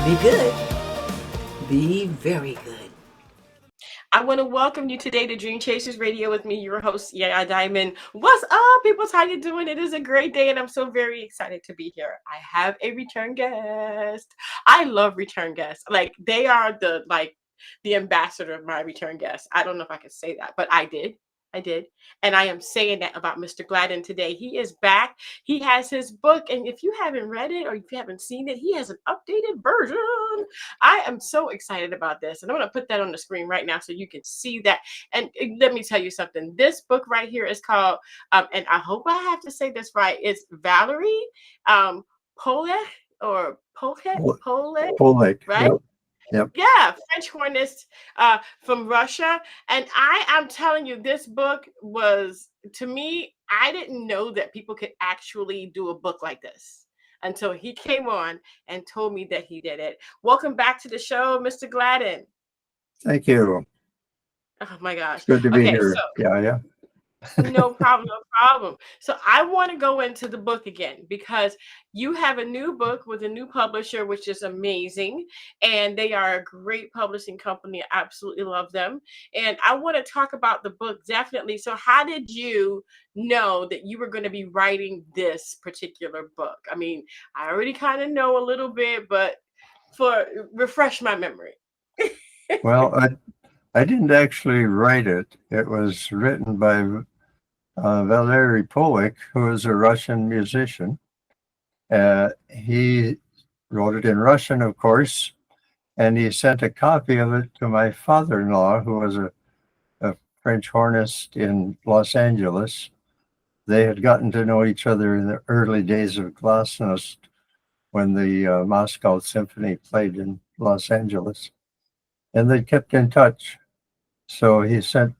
Be good. Be very good. I want to welcome you today to Dream Chasers Radio with me, your host, Yaya Diamond. What's up, people? How you doing? It is a great day, and I'm so very excited to be here. I have a return guest. I love return guests. Like, they are the ambassador of my return guests. I don't know if I could say that, but I did. I did. And I am saying that about Mr. Gladen today. He is back. He has his book. And if you haven't read it or if you haven't seen it, he has an updated version. I am so excited about this. And I'm going to put that on the screen right now so you can see that. And let me tell you something. This book right here is called, and I hope I have to say this right, it's Valeriy Polekh or Polekh, right? Yep. Yep. Yeah, French hornist from Russia. And I'm telling you, this book was, to me, I didn't know that people could actually do a book like this until he came on and told me that he did it. Welcome back to the show, Mr. Gladen. Thank you. Oh my gosh. It's good to be here. So Yeah. no problem, no problem. So I want to go into the book again because you have a new book with a new publisher, which is amazing. And they are a great publishing company. I absolutely love them. And I want to talk about the book definitely. So how did you know that you were going to be writing this particular book? I mean, I already kind of know a little bit, but refresh my memory. Well, I didn't actually write it. It was written by Valeriy Polekh, who is a Russian musician. He wrote it in Russian, of course, and he sent a copy of it to my father-in-law, who was a French hornist in Los Angeles. They had gotten to know each other in the early days of Glasnost when the Moscow Symphony played in Los Angeles. And they kept in touch. So he sent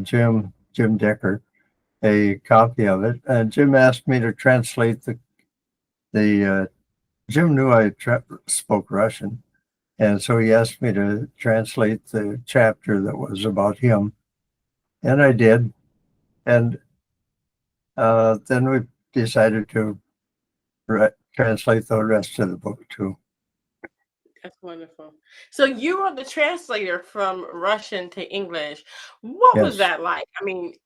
Jim Decker a copy of it. And Jim asked me to translate the Jim knew I spoke Russian. And so he asked me to translate the chapter that was about him. And I did. And then we decided to translate the rest of the book too. That's wonderful. So you are the translator from Russian to English. What was Yes. that like?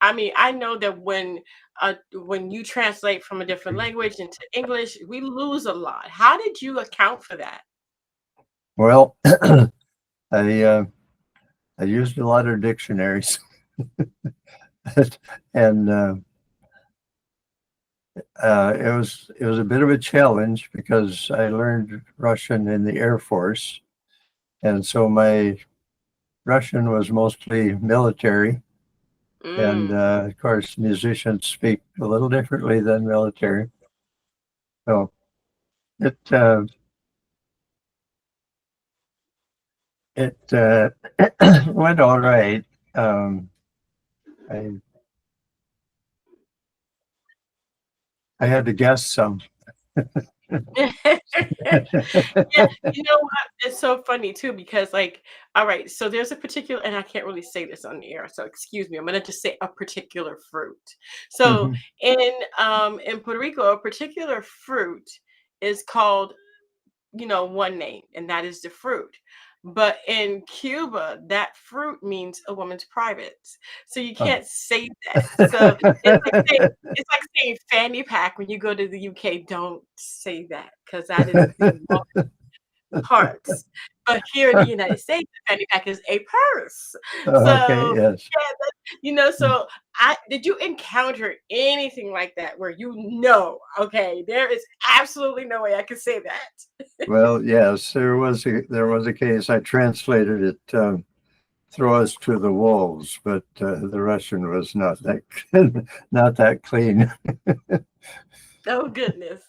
I know that when you translate from a different language into English, we lose a lot. How did you account for that? Well, I used a lot of dictionaries, and it was a bit of a challenge because I learned Russian in the Air Force, and so my Russian was mostly military, and of course musicians speak a little differently than military, so it went all right. I had to guess some. Yeah, you know what? It's so funny too because, like, all right, so there's a particular, and I can't really say this on the air, so excuse me. I'm gonna just say a particular fruit. So Mhm. in Puerto Rico, a particular fruit is called, one name, and that is the fruit. But in Cuba, that fruit means a woman's privates. So you Oh. can't say that. So it's like saying fanny pack when you go to the UK. Don't say that because that is the wrong parts. But here in the United States, the fanny pack is a purse. Okay, So yes. so I did you encounter anything like that where okay, there is absolutely no way I can say that. Well, yes, there was a case. I translated it, "Throw us to the wolves," but the Russian was not that not that clean. Oh goodness.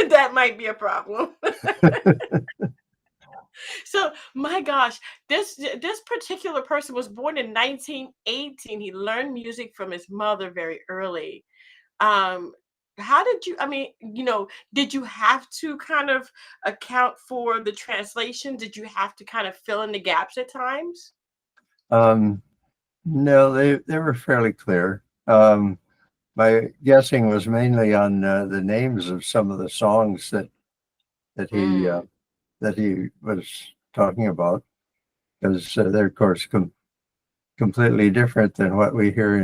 That might be a problem. So, my gosh, this particular person was born in 1918. He learned music from his mother very early. Um, how did you? Did you have to kind of account for the translation? Did you have to kind of fill in the gaps at times? Um, no, they were fairly clear. My guessing was mainly on the names of some of the songs that that Mm. he was talking about, because they're of course completely different than what we hear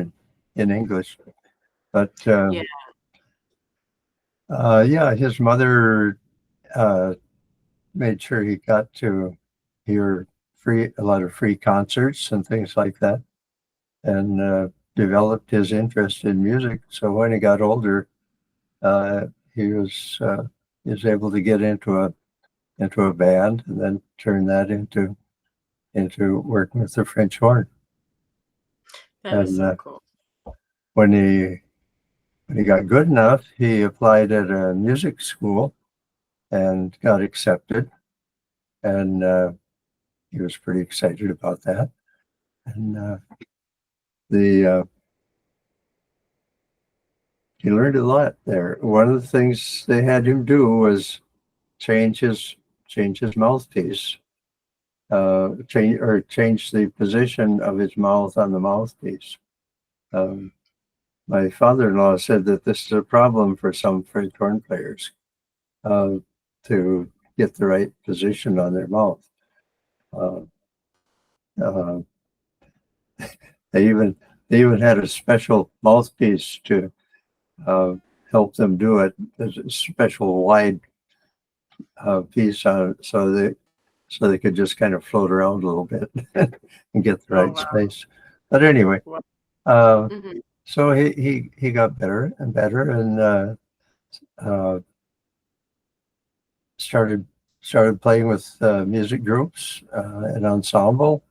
in English. But Yeah. yeah, his mother made sure he got to hear a lot of free concerts and things like that, and developed his interest in music. So when he got older, uh, he was uh, he was able to get into a band, and then turn that into working with the French horn. That is And so cool. when he got good enough, he applied at a music school and got accepted, and he was pretty excited about that. And the he learned a lot there. One of the things they had him do was change his mouthpiece, change the position of his mouth on the mouthpiece. My father-in-law said that this is a problem for some French horn players, uh, to get the right position on their mouth. Uh, uh, they even had a special mouthpiece to uh, help them do it. There's a special wide piece on it, so they could just kind of float around a little bit and get the Oh right wow. space. But anyway, Wow. uh, Mhm. so he got better and better, and uh, started playing with music groups, an ensemble,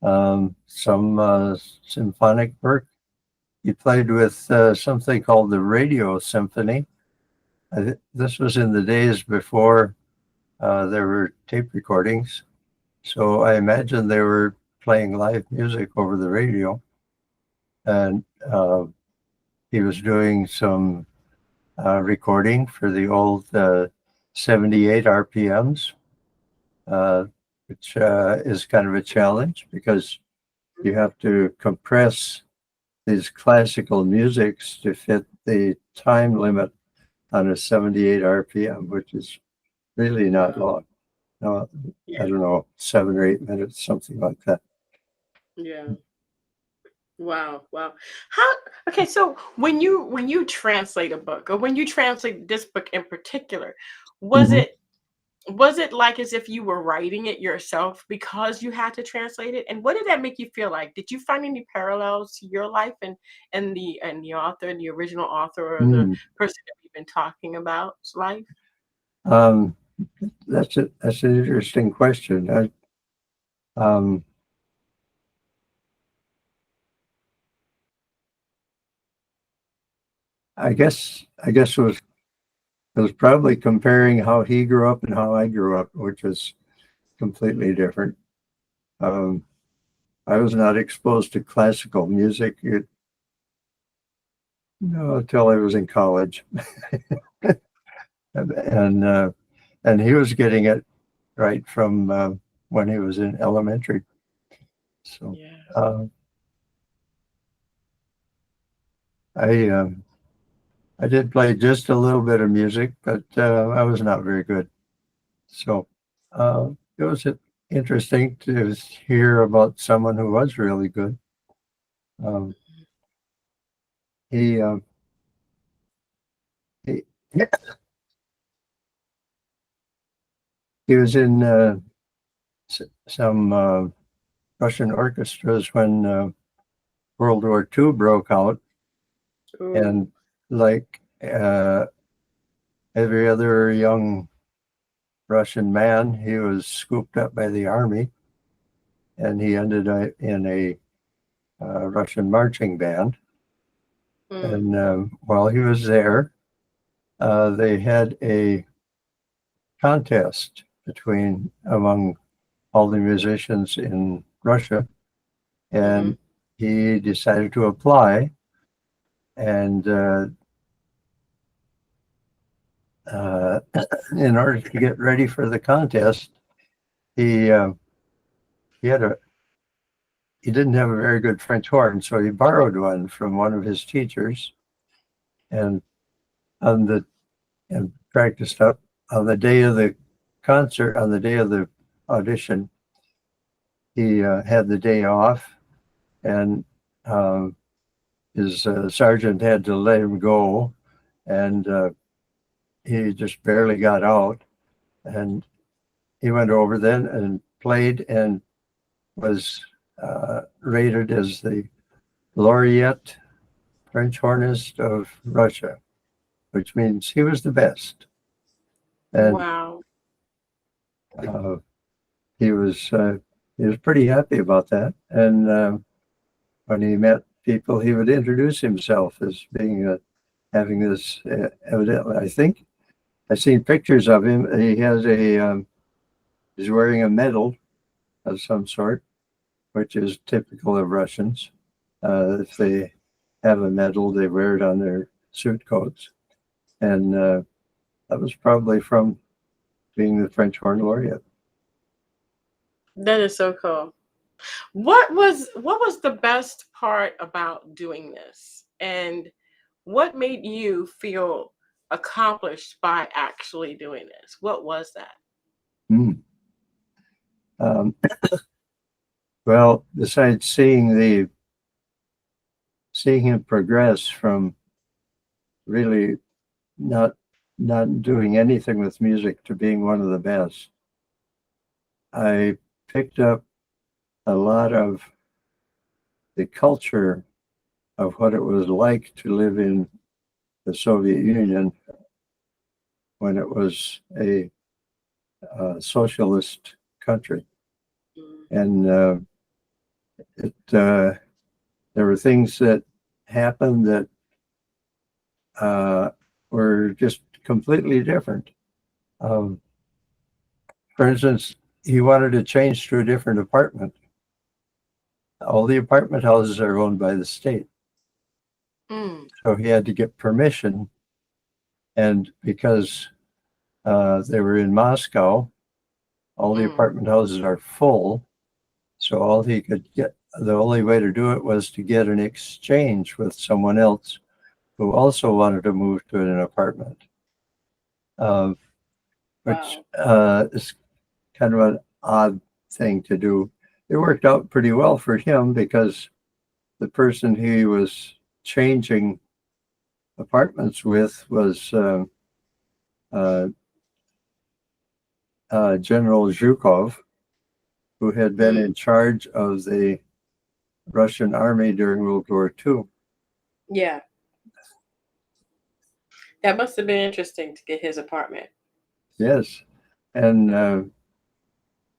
some symphonic work. He played with something called the Radio Symphony. This was in the days before there were tape recordings, so I imagine they were playing live music over the radio. And he was doing some recording for the old 78 RPMs, which is kind of a challenge, because you have to compress these classical musics to fit the time limit on a 78 RPM, which is really not Wow. long. No, Yeah. I don't know, 7 or 8 minutes, something like that. Yeah. Wow. Wow. How okay, so when you translate a book, or when you translate this book in particular, was Mhm. it was it like as if you were writing it yourself because you had to translate it? And what did that make you feel like? Did you find any parallels to your life and the author, the original author, or the Mm. person that we've been talking about's life? Um, that's an interesting question. Um, I guess it was probably comparing how he grew up and how I grew up, which was completely different. Um, I was not exposed to classical music, until I was in college, and and he was getting it right from when he was in elementary. So Yeah. uh, I I did play just a little bit of music, but I was not very good. So it was interesting to hear about someone who was really good. Um, he, uh, he he was in some Russian orchestras when World War II broke out, Ooh. and like every other young Russian man, he was scooped up by the army, and he ended up in a Russian marching band. Mm. And while he was there, they had a contest among all the musicians in Russia, Mhm. and he decided to apply. And uh, in order to get ready for the contest, he he had a he didn't have a very good French horn, so he borrowed one from one of his teachers, and on the and practiced up. on the day of the concert, on the day of the audition, he had the day off, and his sergeant had to let him go, and he just barely got out, and he went over then and played and was rated as the Laureate French hornist of Russia, which means he was the best. And Wow. he was pretty happy about that. And when he met people, he would introduce himself as being having this. Evidently, I think I've seen pictures of him. He has he's wearing a medal of some sort, which is typical of Russians. If they have a medal, they wear it on their suit coats, and that was probably from being the French horn laureate. That is so cool. What was the best part about doing this, and what made you feel accomplished by actually doing this? What was that? Mm. Well, besides seeing him progress from really not doing anything with music to being one of the best, I picked up a lot of the culture of what it was like to live in the Soviet Union when it was a socialist country. And there were things that happened that were just completely different. For instance, he wanted to change to a different apartment. All the apartment houses are owned by the state. So he had to get permission. And because they were in Moscow, all the apartment houses are full. So all he could get, the only way to do it was to get an exchange with someone else who also wanted to move to an apartment, which is kind of an odd thing to do. It worked out pretty well for him because the person he was changing apartments with was General Zhukov, who had been in charge of the Russian army during World War II. Yeah. That must have been interesting to get his apartment. Yes. And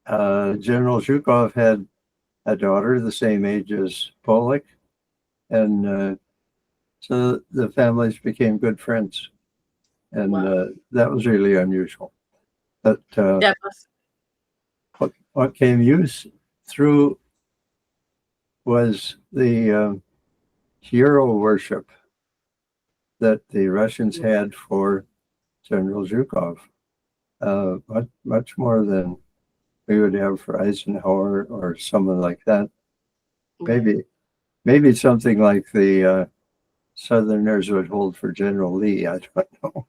General Zhukov had a daughter the same age as Polekh. And so the families became good friends. And that was really unusual. But what came through was the hero worship that the Russians had for General Zhukov, much more than we would have for Eisenhower or someone like that. Maybe something like the Southerners would hold for General Lee. I don't know.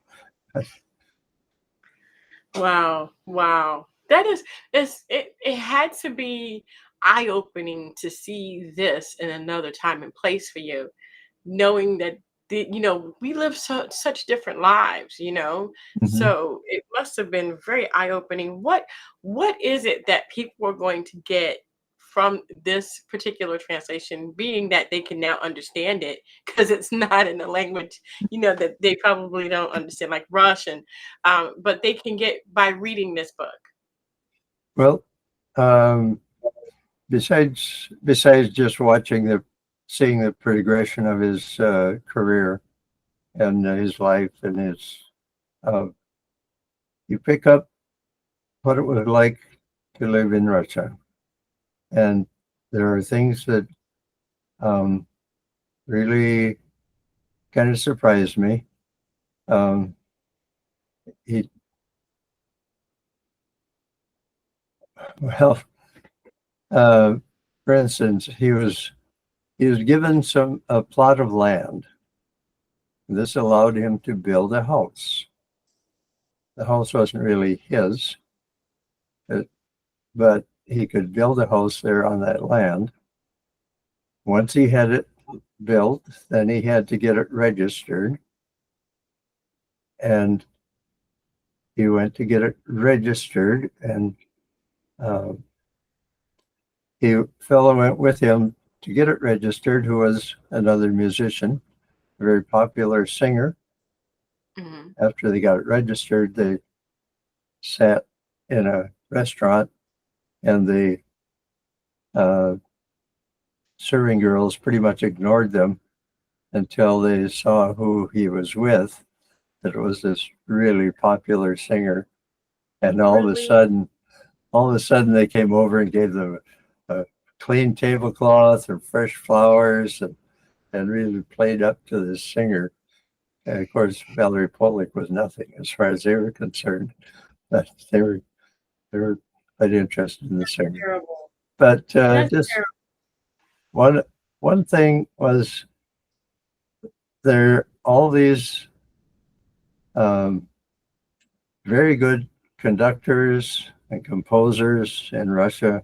Wow. That is, it had to be eye-opening to see this in another time and place for you, knowing that we live such different lives, so it must have been very eye-opening. What is it that people are going to get from this particular translation, being that they can now understand it because it's not in a language that they probably don't understand, like Russian, but they can get by reading this book? Well, besides just seeing the progression of his career and his life and his, you pick up what it was like to live in Russia. And there are things that really kind of surprised me. For instance, he was given a plot of land. This allowed him to build a house. the house wasn't really his, but he could build a house there on that land. Once he had it built, then he had to get it registered. And he went to get it registered, and a fellow went with him to get it registered, who was another musician, a very popular singer. Mhm. After they got it registered, they sat in a restaurant, and the serving girls pretty much ignored them until they saw who he was with, that it was this really popular singer. And all of a sudden they came over and gave them a clean tablecloth and fresh flowers, and really played up to this singer. And of course, Valeriy Polekh was nothing as far as they were concerned. But they were quite interested in the singer. Terrible. But That's just terrible. one thing was, there all these very good conductors and composers in Russia,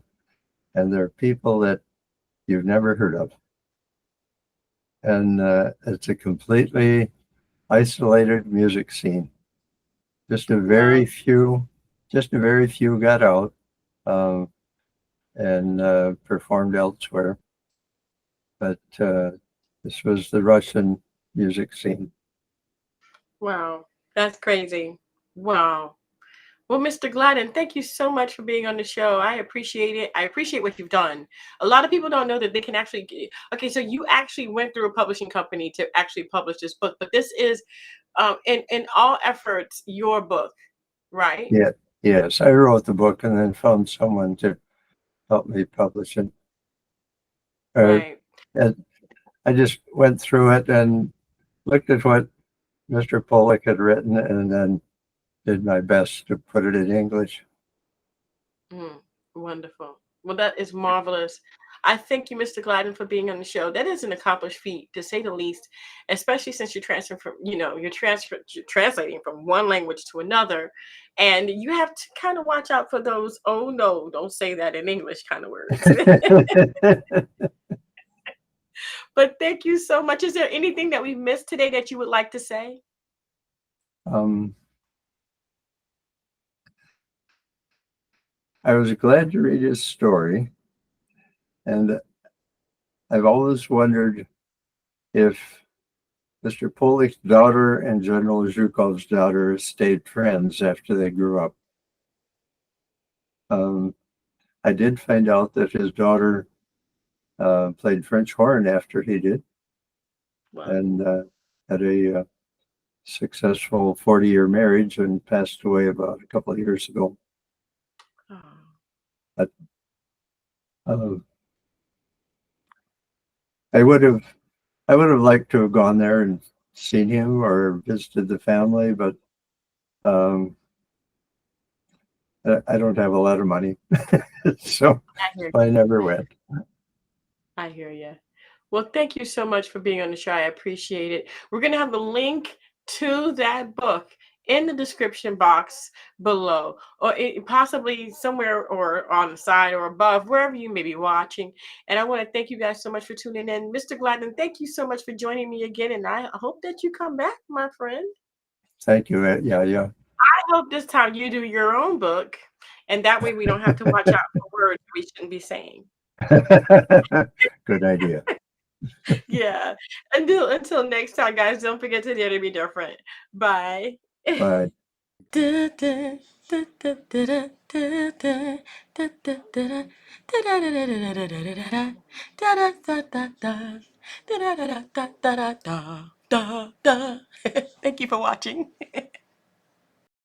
and they're people that you've never heard of. And it's a completely isolated music scene. Just a very few got out and performed elsewhere. But this was the Russian music scene. Wow, that's crazy. Wow. Well, Mr. Gladen, thank you so much for being on the show. I appreciate it. I appreciate what you've done. A lot of people don't know that they can actually. Okay, so you actually went through a publishing company to actually publish this book, but this is, in all efforts, your book, right? Yeah, yes, I wrote the book and then found someone to help me publish it. Right. And I just went through it and looked at what Mr. Polekh had written, and then did my best to put it in English. Wonderful. Well, that is marvelous. I thank you, Mr. Gladen, for being on the show. That is an accomplished feat, to say the least, especially since you're transferring from, you're translating from one language to another, and you have to kind of watch out for those. Oh no, don't say that in English kind of words. But thank you so much. Is there anything that we missed today that you would like to say? I was glad to read his story, and I've always wondered if Mr. Polekh's daughter and General Zhukov's daughter stayed friends after they grew up. I did find out that his daughter played French horn after he did. Wow. And had a successful 40-year marriage and passed away about a couple of years ago. Oh. But, I would have liked to have gone there and seen him or visited the family, but I don't have a lot of money, so I never went. I hear you. Well, thank you so much for being on the show. I appreciate it. We're going to have the link to that book in the description box below, or possibly somewhere or on the side or above, wherever you may be watching. And I want to thank you guys so much for tuning in. Mr. Gladen, thank you so much for joining me again, and I hope that you come back, my friend. Thank you, Yaya. I hope this time you do your own book, and that way we don't have to watch out for words we shouldn't be saying. Good idea. Yeah. Until next time, guys, don't forget to dare to be different. Bye. Bye. Thank you for watching.